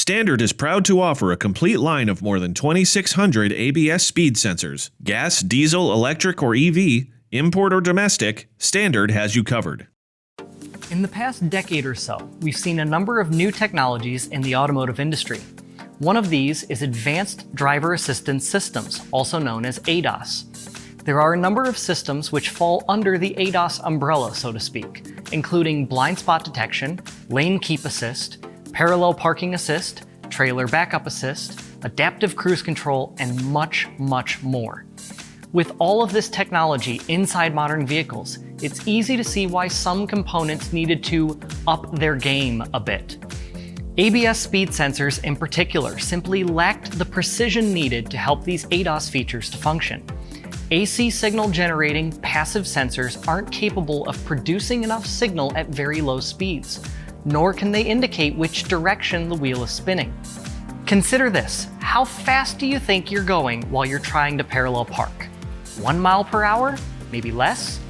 Standard is proud to offer a complete line of more than 2,600 ABS speed sensors. Gas, diesel, electric, or EV, import or domestic, Standard has you covered. In the past decade or so, we've seen a number of new technologies in the automotive industry. One of these is Advanced Driver Assistance Systems, also known as ADAS. There are a number of systems which fall under the ADAS umbrella, so to speak, including blind spot detection, lane keep assist, parallel parking assist, trailer backup assist, adaptive cruise control, and much, much more. With all of this technology inside modern vehicles, it's easy to see why some components needed to up their game a bit. ABS speed sensors in particular simply lacked the precision needed to help these ADAS features to function. AC signal generating passive sensors aren't capable of producing enough signal at very low speeds, nor can they indicate which direction the wheel is spinning. Consider this: how fast do you think you're going while you're trying to parallel park? 1 mile per hour? Maybe less?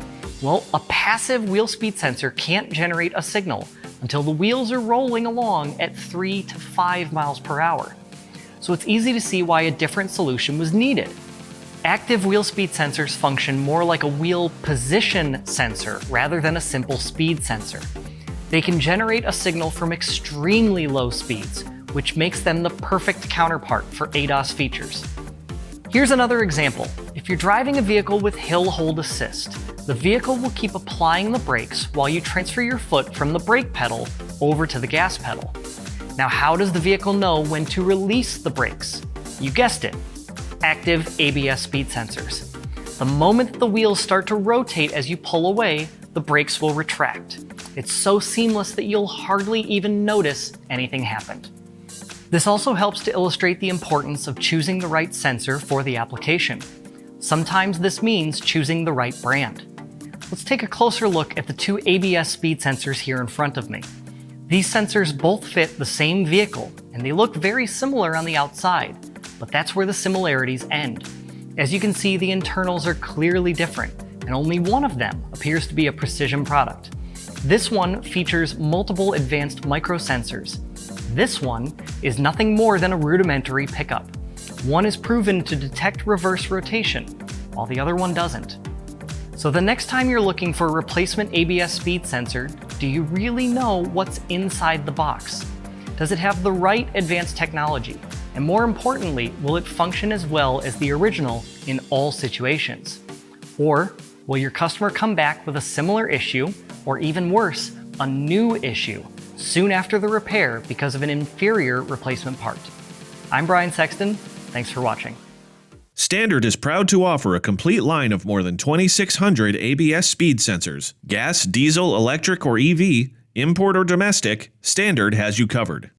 Well, a passive wheel speed sensor can't generate a signal until the wheels are rolling along at 3 to 5 miles per hour. So it's easy to see why a different solution was needed. Active wheel speed sensors function more like a wheel position sensor rather than a simple speed sensor. They can generate a signal from extremely low speeds, which makes them the perfect counterpart for ADAS features. Here's another example. If you're driving a vehicle with hill hold assist, the vehicle will keep applying the brakes while you transfer your foot from the brake pedal over to the gas pedal. Now, how does the vehicle know when to release the brakes? You guessed it, active ABS speed sensors. The moment the wheels start to rotate as you pull away, the brakes will retract. It's so seamless that you'll hardly even notice anything happened. This also helps to illustrate the importance of choosing the right sensor for the application. Sometimes this means choosing the right brand. Let's take a closer look at the two ABS speed sensors here in front of me. These sensors both fit the same vehicle, and they look very similar on the outside, but that's where the similarities end. As you can see, the internals are clearly different, and only one of them appears to be a precision product. This one features multiple advanced microsensors. This one is nothing more than a rudimentary pickup. One is proven to detect reverse rotation, while the other one doesn't. So the next time you're looking for a replacement ABS speed sensor, do you really know what's inside the box? Does it have the right advanced technology? And more importantly, will it function as well as the original in all situations? Or will your customer come back with a similar issue, or even worse, a new issue, soon after the repair because of an inferior replacement part? I'm Brian Sexton. Thanks for watching. Standard is proud to offer a complete line of more than 2,600 ABS speed sensors. Gas, diesel, electric, or EV, import or domestic, Standard has you covered.